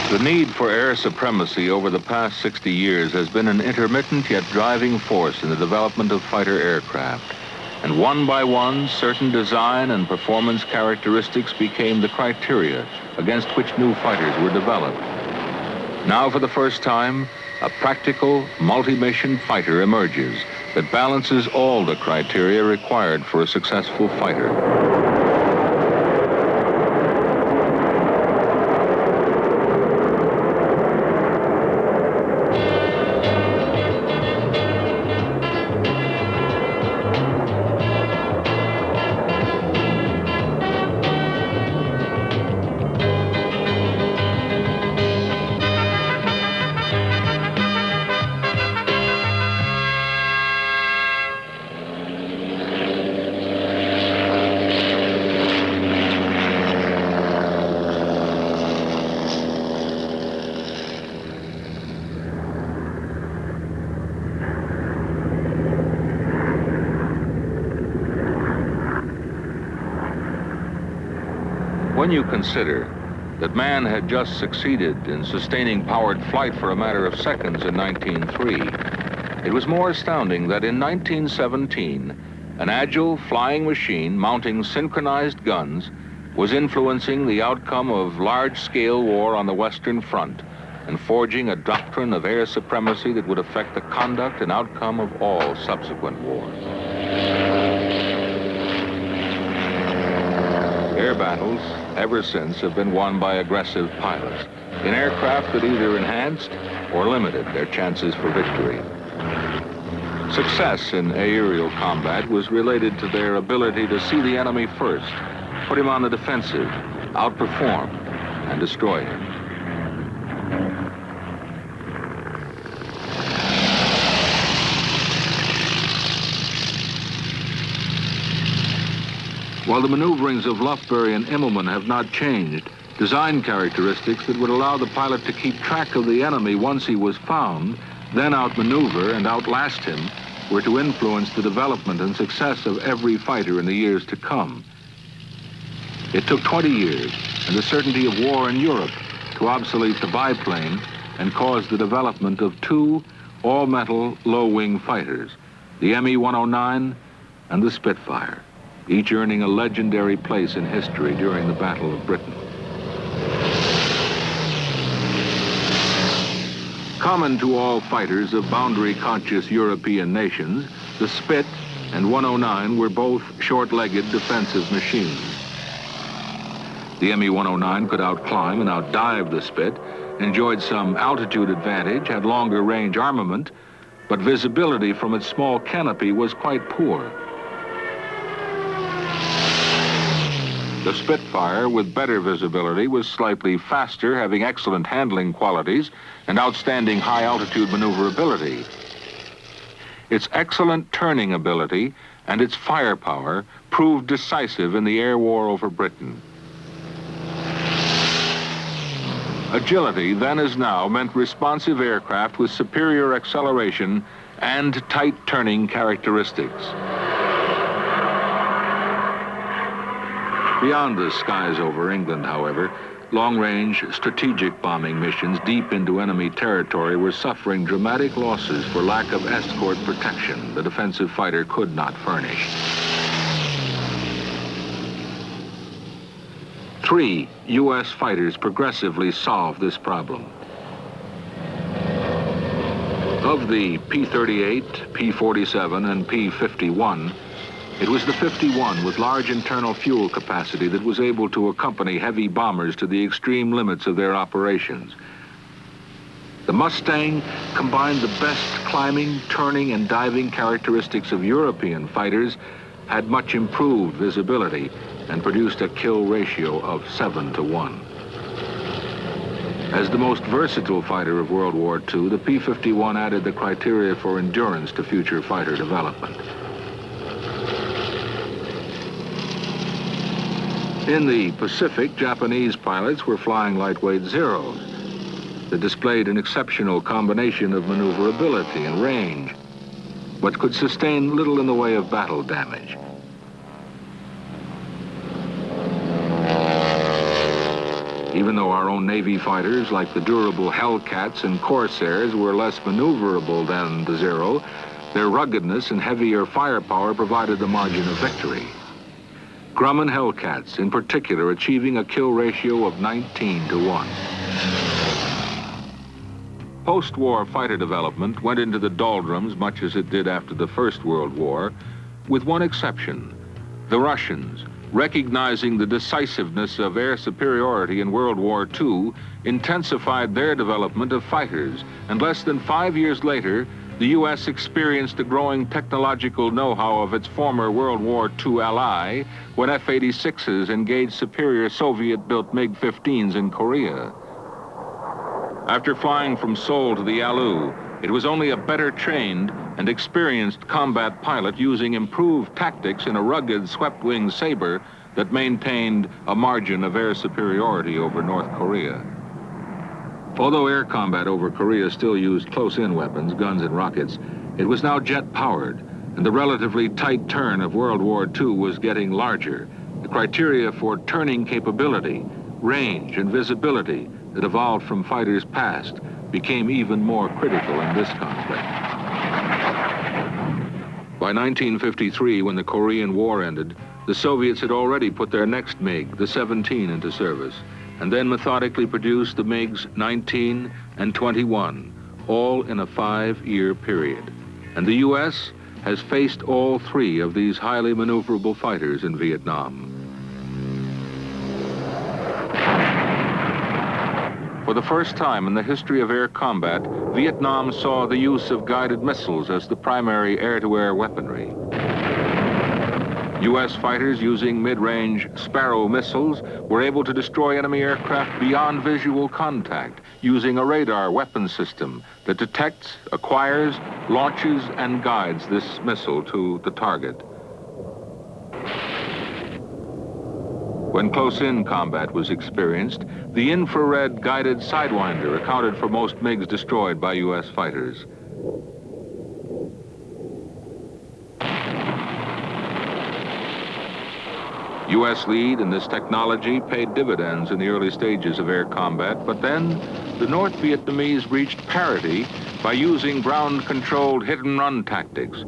The need for air supremacy over the past 60 years has been an intermittent yet driving force in the development of fighter aircraft. And one by one, certain design and performance characteristics became the criteria against which new fighters were developed. Now, for the first time, a practical, multi-mission fighter emerges that balances all the criteria required for a successful fighter. When you consider that man had just succeeded in sustaining powered flight for a matter of seconds in 1903, it was more astounding that in 1917, an agile flying machine mounting synchronized guns was influencing the outcome of large-scale war on the Western Front and forging a doctrine of air supremacy that would affect the conduct and outcome of all subsequent wars. Air battles, ever since, have been won by aggressive pilots in aircraft that either enhanced or limited their chances for victory. Success in aerial combat was related to their ability to see the enemy first, put him on the defensive, outperform, and destroy him. While the maneuverings of Lufbery and Immelman have not changed, design characteristics that would allow the pilot to keep track of the enemy once he was found, then outmaneuver and outlast him, were to influence the development and success of every fighter in the years to come. It took 20 years and the certainty of war in Europe to obsolete the biplane and cause the development of two all-metal low-wing fighters, the Me-109 and the Spitfire, each earning a legendary place in history during the Battle of Britain. Common to all fighters of boundary-conscious European nations, the Spit and 109 were both short-legged defensive machines. The Me-109 could outclimb and outdive the Spit, enjoyed some altitude advantage, had longer range armament, but visibility from its small canopy was quite poor. The Spitfire, with better visibility, was slightly faster, having excellent handling qualities and outstanding high-altitude maneuverability. Its excellent turning ability and its firepower proved decisive in the air war over Britain. Agility, then as now, meant responsive aircraft with superior acceleration and tight turning characteristics. Beyond the skies over England, however, long-range strategic bombing missions deep into enemy territory were suffering dramatic losses for lack of escort protection the defensive fighter could not furnish. 3 U.S. fighters progressively solved this problem. Of the P-38, P-47, and P-51, it was the 51 with large internal fuel capacity that was able to accompany heavy bombers to the extreme limits of their operations. The Mustang combined the best climbing, turning, and diving characteristics of European fighters, had much improved visibility, and produced a kill ratio of 7-to-1. As the most versatile fighter of World War II, the P-51 added the criteria for endurance to future fighter development. In the Pacific, Japanese pilots were flying lightweight Zeros that displayed an exceptional combination of maneuverability and range, but could sustain little in the way of battle damage. Even though our own Navy fighters, like the durable Hellcats and Corsairs, were less maneuverable than the Zero, their ruggedness and heavier firepower provided the margin of victory. Grumman Hellcats, in particular, achieving a kill ratio of 19-1. Post-war fighter development went into the doldrums much as it did after the First World War, with one exception. The Russians, recognizing the decisiveness of air superiority in World War II, intensified their development of fighters, and less than 5 years later, the U.S. experienced a growing technological know-how of its former World War II ally when F-86s engaged superior Soviet-built MiG-15s in Korea. After flying from Seoul to the Yalu, it was only a better trained and experienced combat pilot using improved tactics in a rugged swept-wing Sabre that maintained a margin of air superiority over North Korea. Although air combat over Korea still used close-in weapons, guns and rockets, it was now jet-powered, and the relatively tight turn of World War II was getting larger. The criteria for turning capability, range, and visibility that evolved from fighters past became even more critical in this conflict. By 1953, when the Korean War ended, the Soviets had already put their next MiG, the 17, into service, and then methodically produced the MiGs 19 and 21, all in a 5-year period. And the U.S. has faced all 3 of these highly maneuverable fighters in Vietnam. For the first time in the history of air combat, Vietnam saw the use of guided missiles as the primary air-to-air weaponry. U.S. fighters using mid-range Sparrow missiles were able to destroy enemy aircraft beyond visual contact using a radar weapon system that detects, acquires, launches, and guides this missile to the target. When close-in combat was experienced, the infrared guided Sidewinder accounted for most MiGs destroyed by U.S. fighters. U.S. lead in this technology paid dividends in the early stages of air combat, but then the North Vietnamese reached parity by using ground-controlled hit-and-run tactics.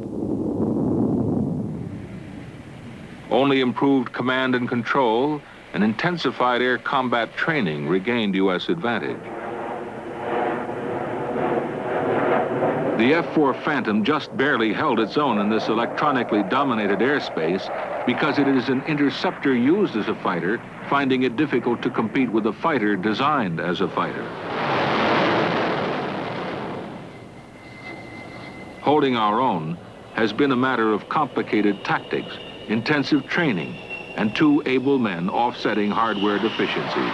Only improved command and control and intensified air combat training regained U.S. advantage. The F-4 Phantom just barely held its own in this electronically dominated airspace because it is an interceptor used as a fighter, finding it difficult to compete with a fighter designed as a fighter. Holding our own has been a matter of complicated tactics, intensive training, and 2 able men offsetting hardware deficiencies.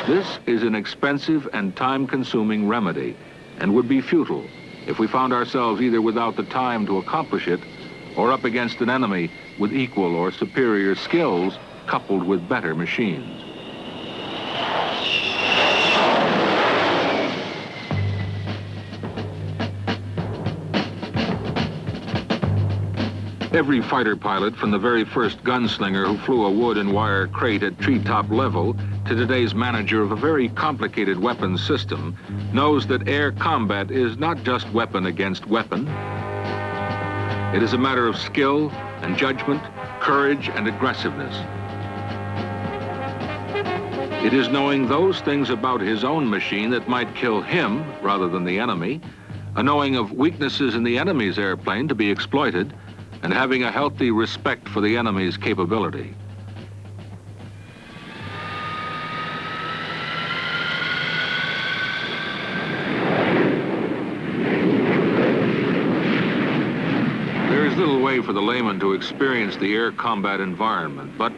This is an expensive and time-consuming remedy and would be futile if we found ourselves either without the time to accomplish it or up against an enemy with equal or superior skills coupled with better machines. Every fighter pilot, from the very first gunslinger who flew a wood and wire crate at treetop level to today's manager of a very complicated weapons system, knows that air combat is not just weapon against weapon. It is a matter of skill and judgment, courage and aggressiveness. It is knowing those things about his own machine that might kill him rather than the enemy, a knowing of weaknesses in the enemy's airplane to be exploited, and having a healthy respect for the enemy's capability. There is little way for the layman to experience the air combat environment, but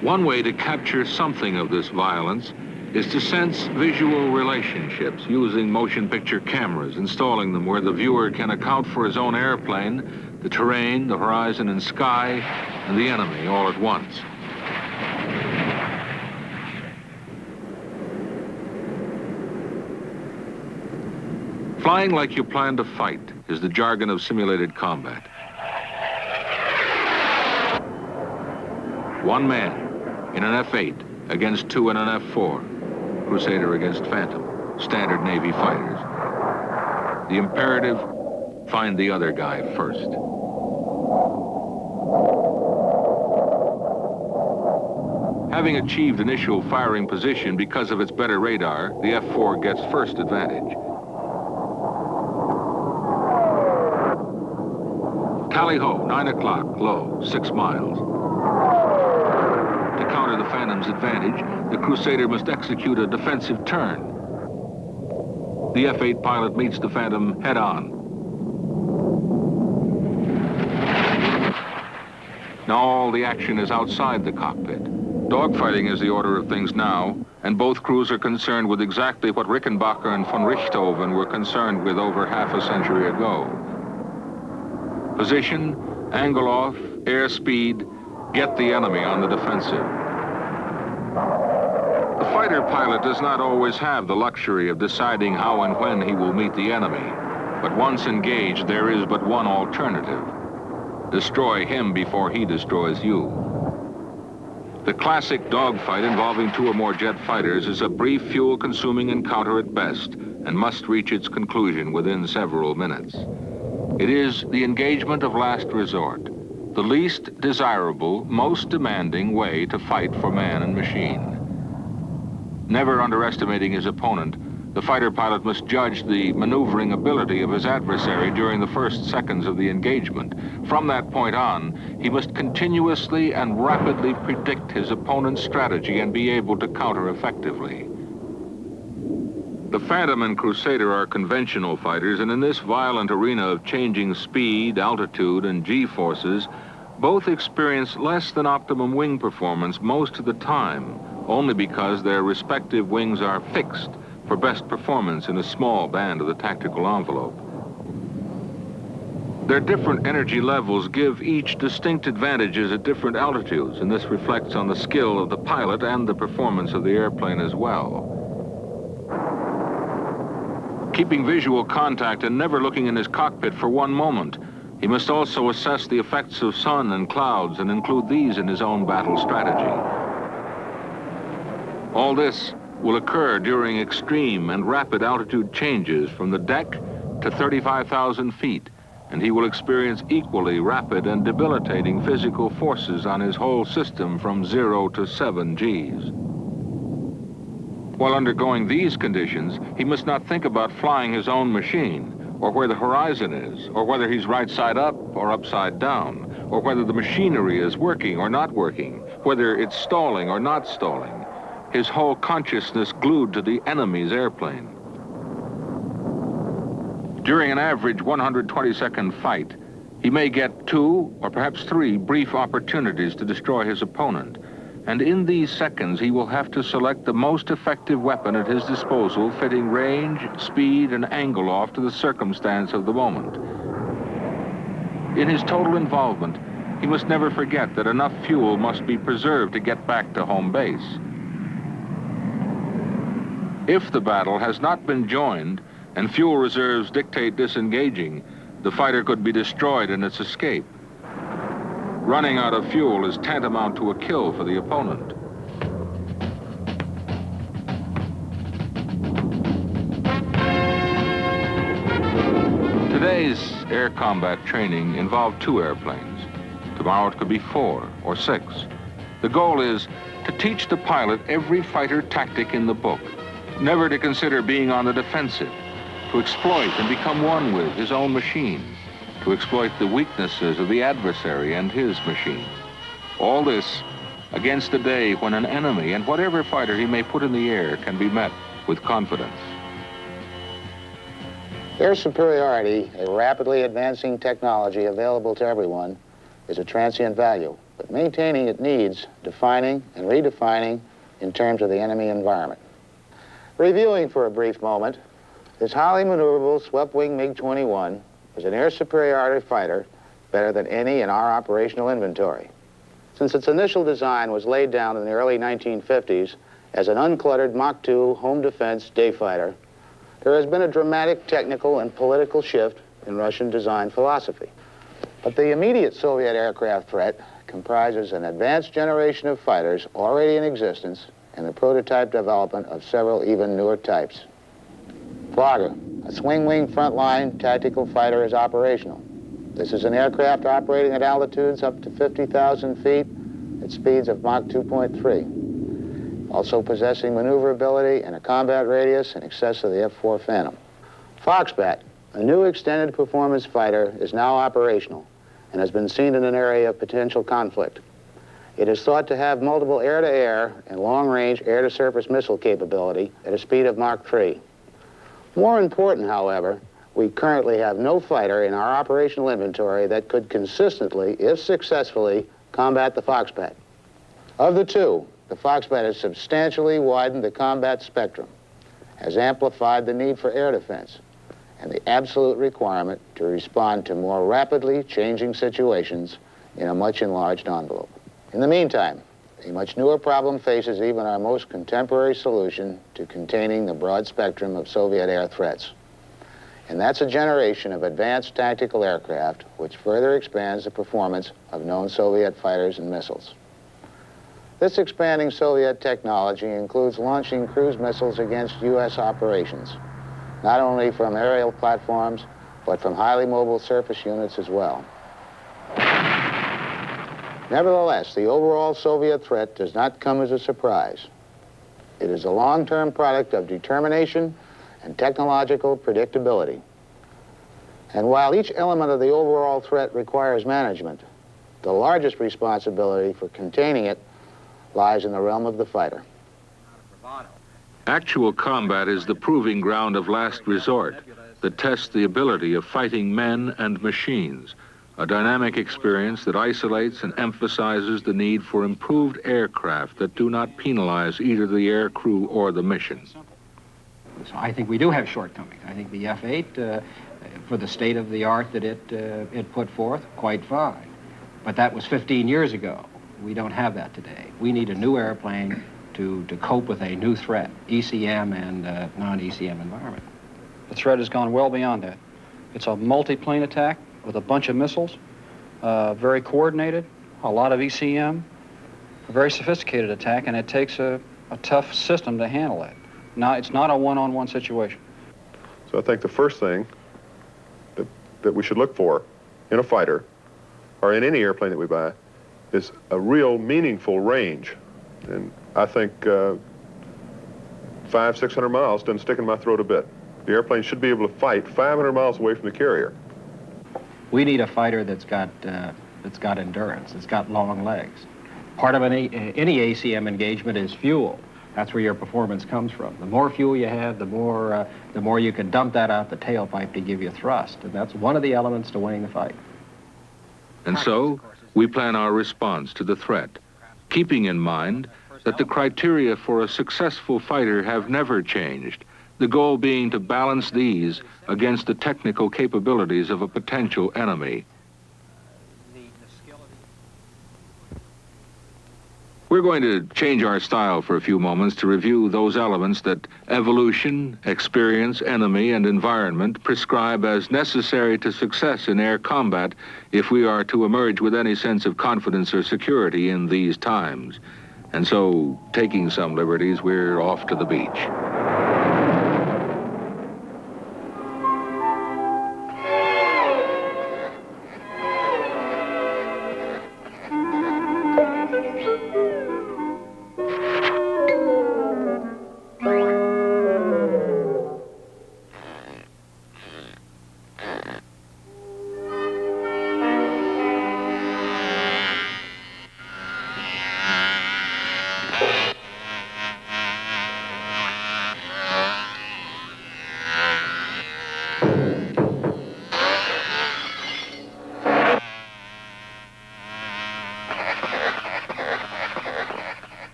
one way to capture something of this violence is to sense visual relationships using motion picture cameras, installing them where the viewer can account for his own airplane, the terrain, the horizon and sky, and the enemy all at once. Flying like you plan to fight is the jargon of simulated combat. One man, in an F-8 against 2 in an F-4, Crusader against Phantom, standard Navy fighters. The imperative, find the other guy first. Having achieved initial firing position because of its better radar, the F-4 gets first advantage. Tally-ho, 9 o'clock, low, 6 miles. To counter the Phantom's advantage, the Crusader must execute a defensive turn. The F-8 pilot meets the Phantom head-on. Now all the action is outside the cockpit. Dogfighting is the order of things now, and both crews are concerned with exactly what Rickenbacker and von Richthofen were concerned with over half a century ago. Position, angle off, airspeed, get the enemy on the defensive. The fighter pilot does not always have the luxury of deciding how and when he will meet the enemy, but once engaged, there is but one alternative. Destroy him before he destroys you. The classic dogfight involving 2 or more jet fighters is a brief, fuel-consuming encounter at best and must reach its conclusion within several minutes. It is the engagement of last resort, the least desirable, most demanding way to fight for man and machine. Never underestimating his opponent, the fighter pilot must judge the maneuvering ability of his adversary during the first seconds of the engagement. From that point on, he must continuously and rapidly predict his opponent's strategy and be able to counter effectively. The Phantom and Crusader are conventional fighters, and in this violent arena of changing speed, altitude, and G-forces, both experience less than optimum wing performance most of the time, only because their respective wings are fixed for best performance in a small band of the tactical envelope. Their different energy levels give each distinct advantages at different altitudes, and this reflects on the skill of the pilot and the performance of the airplane as well. Keeping visual contact and never looking in his cockpit for one moment, he must also assess the effects of sun and clouds and include these in his own battle strategy. All this will occur during extreme and rapid altitude changes from the deck to 35,000 feet, and he will experience equally rapid and debilitating physical forces on his whole system from 0 to 7 Gs. While undergoing these conditions, he must not think about flying his own machine, or where the horizon is, or whether he's right side up or upside down, or whether the machinery is working or not working, whether it's stalling or not stalling. His whole consciousness glued to the enemy's airplane. During an average 120-second fight, he may get 2 or perhaps 3 brief opportunities to destroy his opponent. And in these seconds, he will have to select the most effective weapon at his disposal, fitting range, speed, and angle off to the circumstance of the moment. In his total involvement, he must never forget that enough fuel must be preserved to get back to home base. If the battle has not been joined and fuel reserves dictate disengaging, the fighter could be destroyed in its escape. Running out of fuel is tantamount to a kill for the opponent. Today's air combat training involved 2 airplanes. Tomorrow it could be 4 or 6. The goal is to teach the pilot every fighter tactic in the book, never to consider being on the defensive, to exploit and become one with his own machine, to exploit the weaknesses of the adversary and his machine. All this against a day when an enemy, and whatever fighter he may put in the air, can be met with confidence. Air superiority, a rapidly advancing technology available to everyone, is a transient value, but maintaining it needs defining and redefining in terms of the enemy environment. Reviewing for a brief moment, this highly maneuverable swept-wing MiG-21 is an air superiority fighter better than any in our operational inventory. Since its initial design was laid down in the early 1950s as an uncluttered Mach 2 home defense day fighter, there has been a dramatic technical and political shift in Russian design philosophy. But the immediate Soviet aircraft threat comprises an advanced generation of fighters already in existence and the prototype development of several even newer types. Flogger, a swing-wing frontline tactical fighter, is operational. This is an aircraft operating at altitudes up to 50,000 feet at speeds of Mach 2.3, also possessing maneuverability and a combat radius in excess of the F-4 Phantom. Foxbat, a new extended performance fighter, is now operational and has been seen in an area of potential conflict. It is thought to have multiple air-to-air and long-range air-to-surface missile capability at a speed of Mach 3. More important, however, we currently have no fighter in our operational inventory that could consistently, if successfully, combat the Foxbat. Of the two, the Foxbat has substantially widened the combat spectrum, has amplified the need for air defense, and the absolute requirement to respond to more rapidly changing situations in a much enlarged envelope. In the meantime, a much newer problem faces even our most contemporary solution to containing the broad spectrum of Soviet air threats. And that's a generation of advanced tactical aircraft which further expands the performance of known Soviet fighters and missiles. This expanding Soviet technology includes launching cruise missiles against U.S. operations, not only from aerial platforms, but from highly mobile surface units as well. Nevertheless, the overall Soviet threat does not come as a surprise. It is a long-term product of determination and technological predictability. And while each element of the overall threat requires management, the largest responsibility for containing it lies in the realm of the fighter. Actual combat is the proving ground of last resort that tests the ability of fighting men and machines, a dynamic experience that isolates and emphasizes the need for improved aircraft that do not penalize either the air crew or the mission. So I think we do have shortcomings. I think the F-8, for the state of the art that it put forth, quite fine. But that was 15 years ago. We don't have that today. We need a new airplane to cope with a new threat, ECM and non-ECM environment. The threat has gone well beyond that. It's a multi-plane attack with a bunch of missiles, very coordinated, a lot of ECM, a very sophisticated attack, and it takes a tough system to handle that. Now, it's not a one-on-one situation. So I think the first thing that we should look for in a fighter, or in any airplane that we buy, is a real meaningful range. And I think 500-600 miles doesn't stick in my throat a bit. The airplane should be able to fight 500 miles away from the carrier. We need a fighter that's got endurance, that's got long legs. Part of any ACM engagement is fuel. That's where your performance comes from. The more fuel you have, the more you can dump that out the tailpipe to give you thrust. And that's one of the elements to winning the fight. And so, we plan our response to the threat, keeping in mind that the criteria for a successful fighter have never changed, the goal being to balance these against the technical capabilities of a potential enemy. We're going to change our style for a few moments to review those elements that evolution, experience, enemy, and environment prescribe as necessary to success in air combat if we are to emerge with any sense of confidence or security in these times. And so, taking some liberties, we're off to the beach.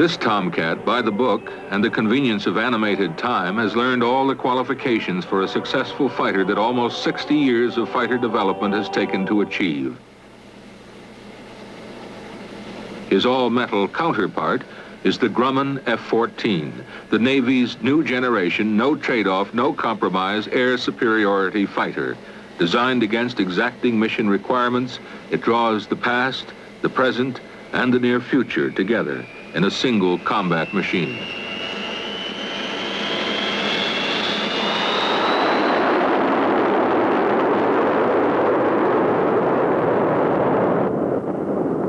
This Tomcat, by the book and the convenience of animated time, has learned all the qualifications for a successful fighter that almost 60 years of fighter development has taken to achieve. His all-metal counterpart is the Grumman F-14, the Navy's new generation, no trade-off, no compromise air superiority fighter. Designed against exacting mission requirements, it draws the past, the present, and the near future together in a single combat machine.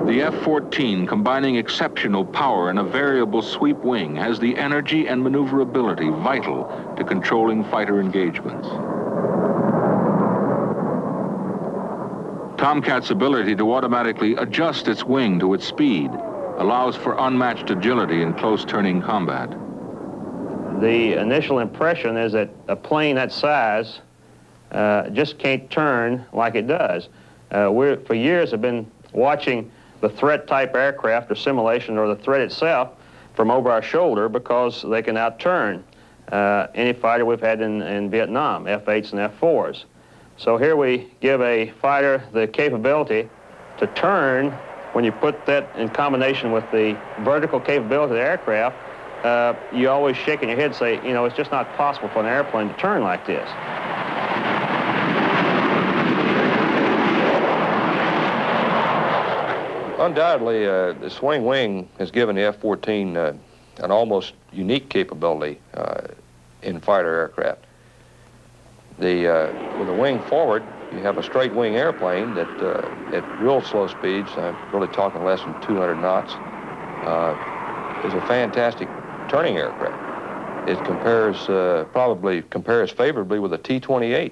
The F-14, combining exceptional power and a variable sweep wing, has the energy and maneuverability vital to controlling fighter engagements. Tomcat's ability to automatically adjust its wing to its speed allows for unmatched agility in close turning combat. The initial impression is that a plane that size just can't turn like it does. We for years have been watching the threat type aircraft or simulation or the threat itself from over our shoulder because they can outturn any fighter we've had in Vietnam, F-8s and F-4s. So here we give a fighter the capability to turn, when you put that in combination with the vertical capability of the aircraft, you always shaking your head, say, you know, it's just not possible for an airplane to turn like this. Undoubtedly, the swing wing has given the F-14 an almost unique capability in fighter aircraft. With the wing forward, you have a straight wing airplane that at real slow speeds, I'm really talking less than 200 knots, is a fantastic turning aircraft. It probably compares favorably with a T-28.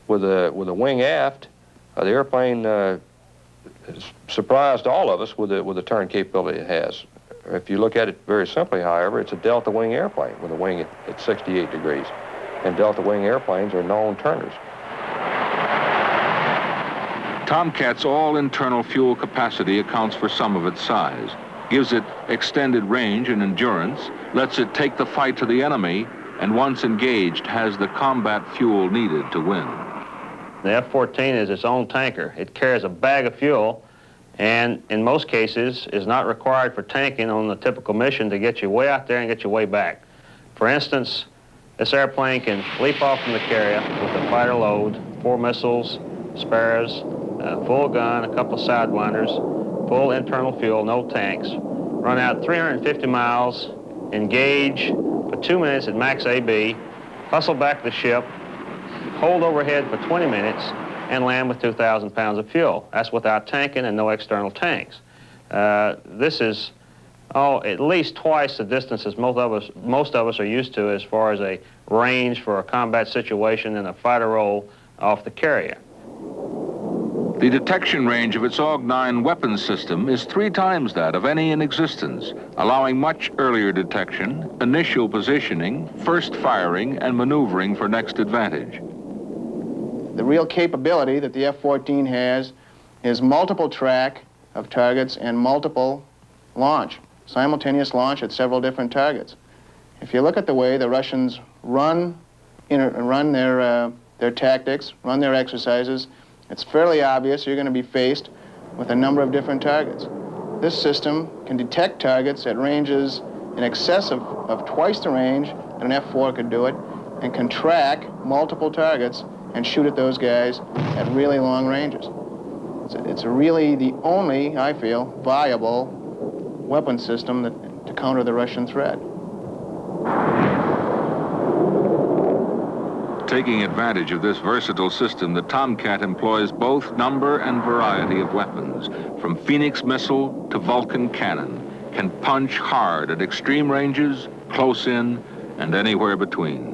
With a wing aft, the airplane has surprised all of us with the turn capability it has. If you look at it very simply, however, it's a delta wing airplane with a wing at 68 degrees. And delta wing airplanes are known turners. Tomcat's all-internal fuel capacity accounts for some of its size, gives it extended range and endurance, lets it take the fight to the enemy, and once engaged, has the combat fuel needed to win. The F-14 is its own tanker. It carries a bag of fuel, and in most cases is not required for tanking on the typical mission to get you way out there and get you way back. For instance, this airplane can leap off from the carrier with a fighter load, 4 missiles, spares, full gun, a couple of sidewinders, full internal fuel, no tanks, run out 350 miles, engage for 2 minutes at max AB, hustle back to the ship, hold overhead for 20 minutes, and land with 2,000 pounds of fuel. That's without tanking and no external tanks. This is at least twice the distances most of us are used to as far as a range for a combat situation in a fighter role off the carrier. The detection range of its AUG-9 weapons system is 3 times that of any in existence, allowing much earlier detection, initial positioning, first firing, and maneuvering for next advantage. The real capability that the F-14 has is multiple track of targets and multiple launch, simultaneous launch at several different targets. If you look at the way the Russians run their tactics, run their exercises, it's fairly obvious you're going to be faced with a number of different targets. This system can detect targets at ranges in excess of twice the range that an F-4 could do it, and can track multiple targets and shoot at those guys at really long ranges. It's really the only, I feel, viable weapon system to counter the Russian threat. Taking advantage of this versatile system, the Tomcat employs both number and variety of weapons, from Phoenix missile to Vulcan cannon, can punch hard at extreme ranges, close in, and anywhere between.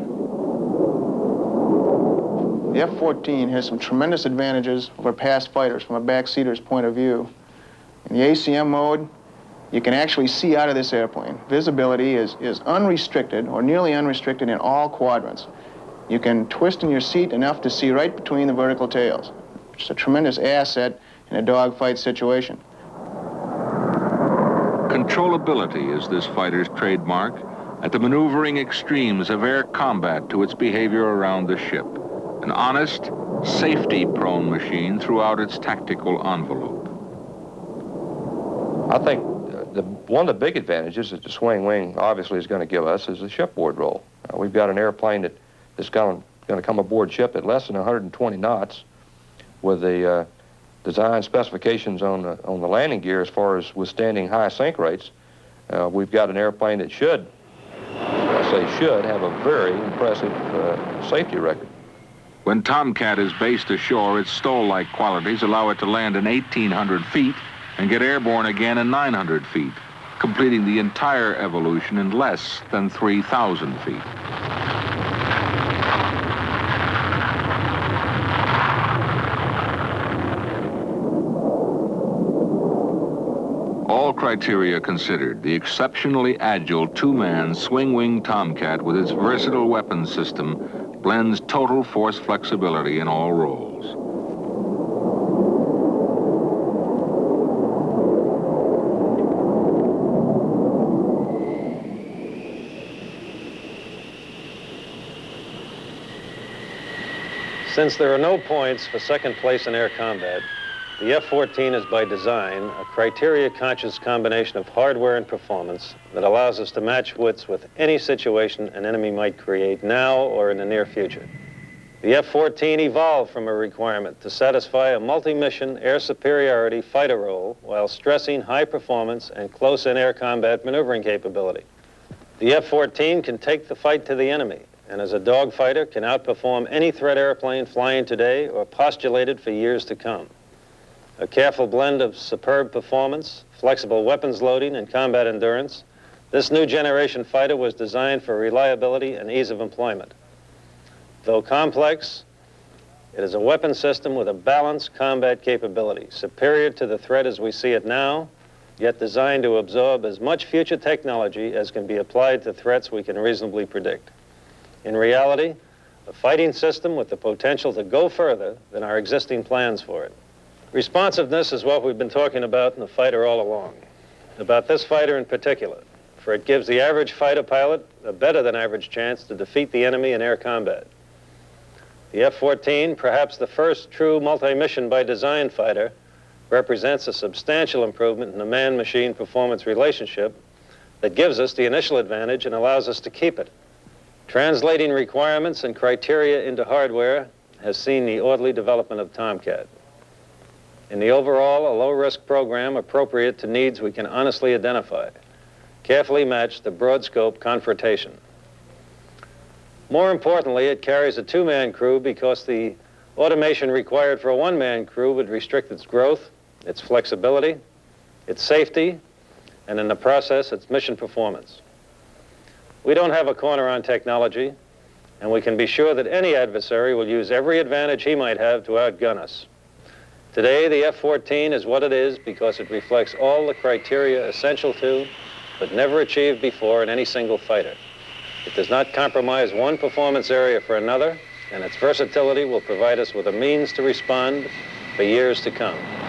The F-14 has some tremendous advantages over past fighters from a backseater's point of view. In the ACM mode, you can actually see out of this airplane. Visibility is unrestricted or nearly unrestricted in all quadrants. You can twist in your seat enough to see right between the vertical tails, which is a tremendous asset in a dogfight situation. Controllability is this fighter's trademark, at the maneuvering extremes of air combat to its behavior around the ship. An honest, safety-prone machine throughout its tactical envelope. I think one of the big advantages that the swing wing obviously is going to give us is the shipboard role. We've got an airplane that's going to come aboard ship at less than 120 knots with the design specifications on the landing gear as far as withstanding high sink rates. We've got an airplane that should have a very impressive safety record. When Tomcat is based ashore, its stole-like qualities allow it to land in 1,800 feet and get airborne again in 900 feet, completing the entire evolution in less than 3,000 feet. All criteria considered, the exceptionally agile 2-man swing-wing Tomcat with its versatile weapons system blends total force flexibility in all roles. Since there are no points for second place in air combat, The F-14 is by design a criteria-conscious combination of hardware and performance that allows us to match wits with any situation an enemy might create now or in the near future. The F-14 evolved from a requirement to satisfy a multi-mission air superiority fighter role while stressing high performance and close-in air combat maneuvering capability. The F-14 can take the fight to the enemy, and as a dogfighter can outperform any threat airplane flying today or postulated for years to come. A careful blend of superb performance, flexible weapons loading, and combat endurance, this new generation fighter was designed for reliability and ease of employment. Though complex, it is a weapon system with a balanced combat capability, superior to the threat as we see it now, yet designed to absorb as much future technology as can be applied to threats we can reasonably predict. In reality, a fighting system with the potential to go further than our existing plans for it. Responsiveness is what we've been talking about in the fighter all along, about this fighter in particular, for it gives the average fighter pilot a better than average chance to defeat the enemy in air combat. The F-14, perhaps the first true multi-mission by design fighter, represents a substantial improvement in the man-machine performance relationship that gives us the initial advantage and allows us to keep it. Translating requirements and criteria into hardware has seen the orderly development of Tomcat. In the overall, a low-risk program appropriate to needs we can honestly identify, carefully match the broad-scope confrontation. More importantly, it carries a two-man crew because the automation required for a one-man crew would restrict its growth, its flexibility, its safety, and in the process, its mission performance. We don't have a corner on technology, and we can be sure that any adversary will use every advantage he might have to outgun us. Today, the F-14 is what it is because it reflects all the criteria essential to, but never achieved before in any single fighter. It does not compromise one performance area for another, and its versatility will provide us with a means to respond for years to come.